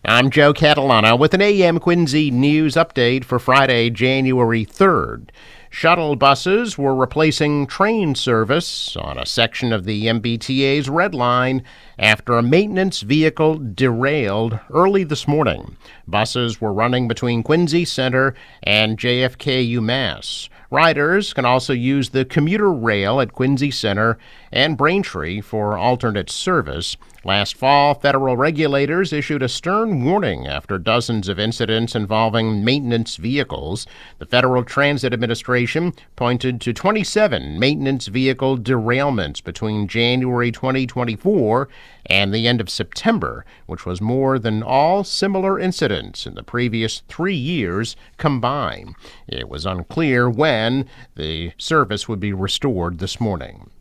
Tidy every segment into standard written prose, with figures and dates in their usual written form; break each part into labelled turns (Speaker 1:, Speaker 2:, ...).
Speaker 1: I'm Joe Catalano with an AM Quincy news update for Friday, January 3rd. Shuttle buses were replacing train service on a section of the MBTA's Red Line after a maintenance vehicle derailed early this morning. Buses were running between Quincy Center and JFK UMass. Riders can also use the commuter rail at Quincy Center and Braintree for alternate service. Last fall, federal regulators issued a stern warning after dozens of incidents involving maintenance vehicles. The Federal Transit Administration pointed to 27 maintenance vehicle derailments between January 2024 and the end of September, which was more than all similar incidents in the previous 3 years combined. It was unclear when the service would be restored this morning.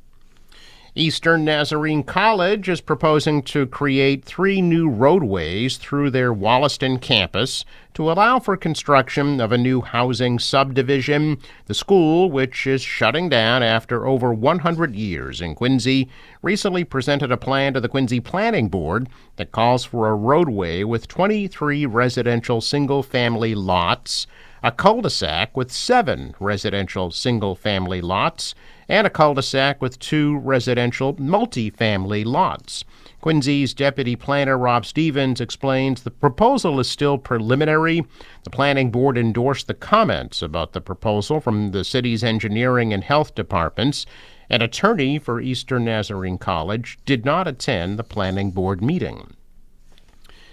Speaker 1: Eastern Nazarene College is proposing to create 3 new roadways through their Wollaston campus to allow for construction of a new housing subdivision. The school, which is shutting down after over 100 years in Quincy, recently presented a plan to the Quincy Planning Board that calls for a roadway with 23 residential single-family lots, a cul-de-sac with 7 residential single-family lots, and a cul-de-sac with 2 residential multi-family lots. Quincy's Deputy Planner Rob Stevens explains the proposal is still preliminary. The Planning Board endorsed the comments about the proposal from the city's engineering and health departments. An attorney for Eastern Nazarene College did not attend the Planning Board meeting.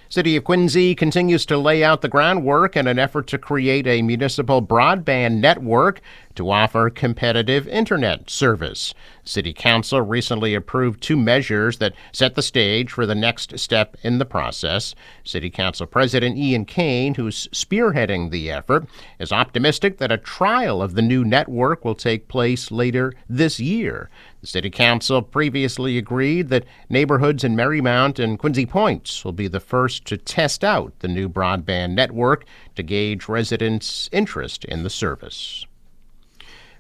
Speaker 1: City of Quincy continues to lay out the groundwork in an effort to create a municipal broadband network to offer competitive internet service. City Council recently approved 2 measures that set the stage for the next step in the process. City Council President Ian Kane, who's spearheading the effort, is optimistic that a trial of the new network will take place later this year. The City Council previously agreed that neighborhoods in Marymount and Quincy Points will be the first to test out the new broadband network to gauge residents' interest in the service.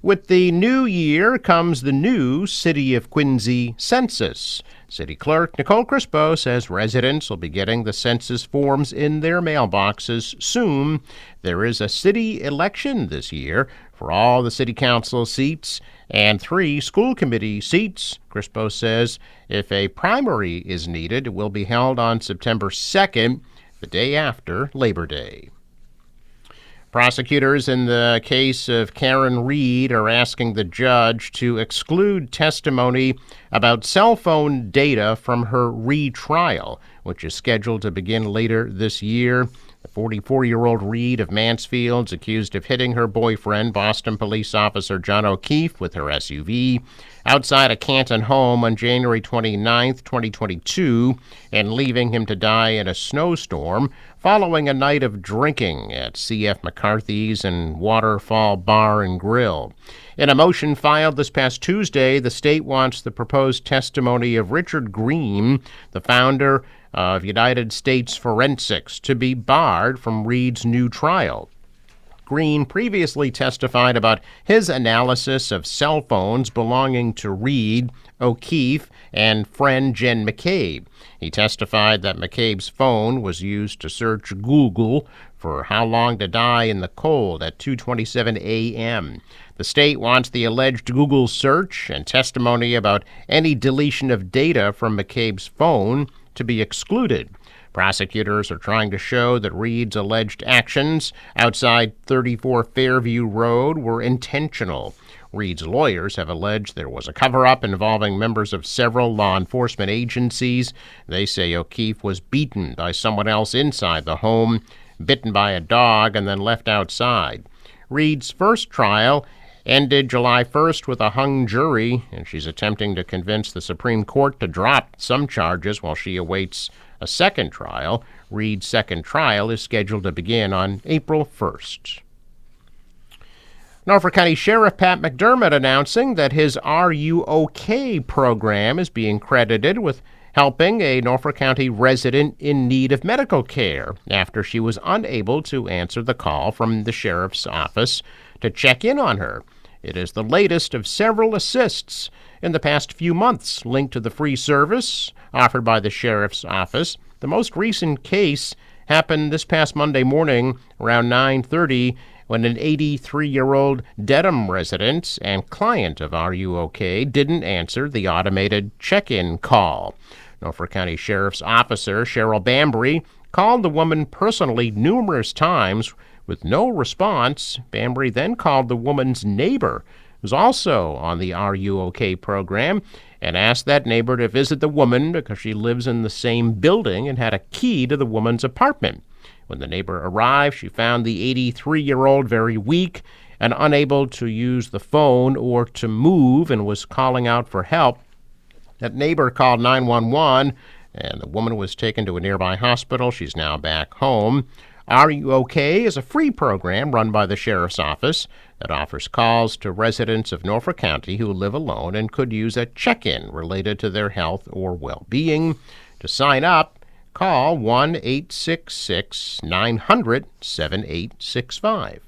Speaker 1: With the new year comes the new City of Quincy census. City Clerk Nicole Crispo says residents will be getting the census forms in their mailboxes soon. There is a city election this year for all the city council seats and 3 school committee seats. Crispo says if a primary is needed, it will be held on September 2nd, the day after Labor Day. Prosecutors in the case of Karen Reed are asking the judge to exclude testimony about cell phone data from her retrial, which is scheduled to begin later this year. The 44-year-old Reed of Mansfield is accused of hitting her boyfriend, Boston police officer John O'Keefe, with her SUV outside a Canton home on January 29, 2022, and leaving him to die in a snowstorm following a night of drinking at C.F. McCarthy's and Waterfall Bar and Grill. In a motion filed this past Tuesday, the state wants the proposed testimony of Richard Green, the founder of United States Forensics, to be barred from Reed's new trial. Green previously testified about his analysis of cell phones belonging to Reed, O'Keefe, and friend Jen McCabe. He testified that McCabe's phone was used to search Google for how long to die in the cold at 2:27 a.m. The state wants the alleged Google search and testimony about any deletion of data from McCabe's phone to be excluded. Prosecutors are trying to show that Reed's alleged actions outside 34 Fairview Road were intentional. Reed's lawyers have alleged there was a cover-up involving members of several law enforcement agencies. They say O'Keefe was beaten by someone else inside the home, bitten by a dog, and then left outside. Reed's first trial ended July 1st with a hung jury, and she's attempting to convince the Supreme Court to drop some charges while she awaits a second trial. Reed's second trial is scheduled to begin on April 1st. Norfolk County Sheriff Pat McDermott announcing that his Are You OK program is being credited with helping a Norfolk County resident in need of medical care after she was unable to answer the call from the sheriff's office to check in on her. It is the latest of several assists in the past few months linked to the free service offered by the sheriff's office. The most recent case happened this past Monday morning around 9:30 when an 83-year-old Dedham resident and client of Are You OK didn't answer the automated check-in call. Norfolk County Sheriff's Officer Cheryl Bambry called the woman personally numerous times with no response. Bambry then called the woman's neighbor, who's also on the Are You OK program, and asked that neighbor to visit the woman because she lives in the same building and had a key to the woman's apartment. When the neighbor arrived, she found the 83-year-old very weak and unable to use the phone or to move and was calling out for help. That neighbor called 911, and the woman was taken to a nearby hospital. She's now back home. Are You OK is a free program run by the Sheriff's Office that offers calls to residents of Norfolk County who live alone and could use a check-in related to their health or well-being. To sign up, call 1-866-900-7865.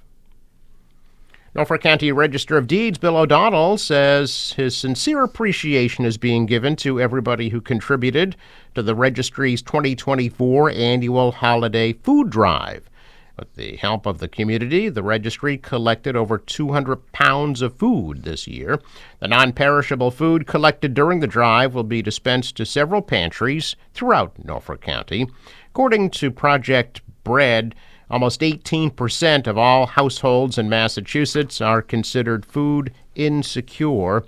Speaker 1: Norfolk County Register of Deeds Bill O'Donnell says his sincere appreciation is being given to everybody who contributed to the registry's 2024 annual holiday food drive. With the help of the community, the registry collected over 200 pounds of food this year. The non-perishable food collected during the drive will be dispensed to several pantries throughout Norfolk County. According to Project Bread, almost 18% of all households in Massachusetts are considered food insecure,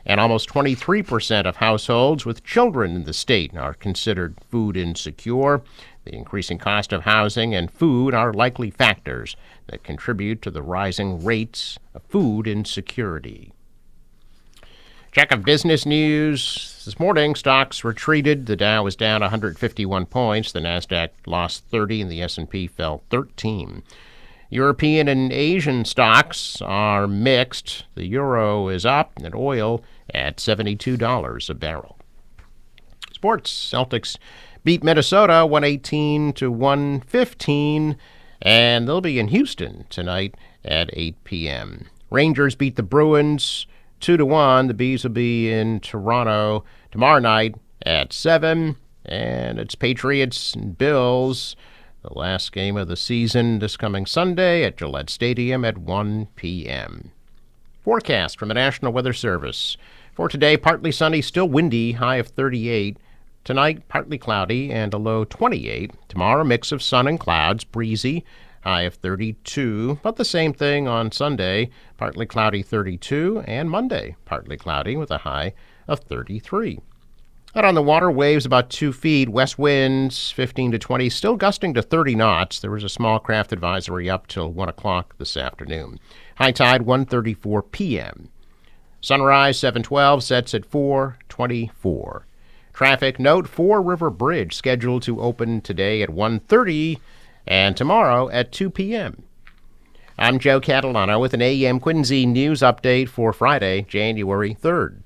Speaker 1: and almost 23% of households with children in the state are considered food insecure. The increasing cost of housing and food are likely factors that contribute to the rising rates of food insecurity. Check of business news. This morning, stocks retreated. The Dow was down 151 points. The Nasdaq lost 30, and the S&P fell 13. European and Asian stocks are mixed. The euro is up, and oil at $72 a barrel. Sports. Celtics beat Minnesota 118-115, and they'll be in Houston tonight at 8 p.m. Rangers beat the Bruins 2-1. The Bees will be in Toronto tomorrow night at 7. And it's Patriots and Bills, the last game of the season, this coming Sunday at Gillette Stadium at 1 p.m. Forecast from the National Weather Service. For today, partly sunny, still windy, high of 38. Tonight, partly cloudy and a low 28. Tomorrow, mix of sun and clouds, breezy, high of 32. But the same thing on Sunday, partly cloudy 32, and Monday, partly cloudy with a high of 33. Out on the water, waves about 2 feet, west winds 15 to 20, still gusting to 30 knots. There was a small craft advisory up till 1 o'clock this afternoon. High tide 1:34 p.m. Sunrise 7:12, sets at 4:24. Traffic note, Fore River Bridge scheduled to open today at 1:30 and tomorrow at 2 p.m. I'm Joe Catalano with an AM Quincy news update for Friday, January 3rd.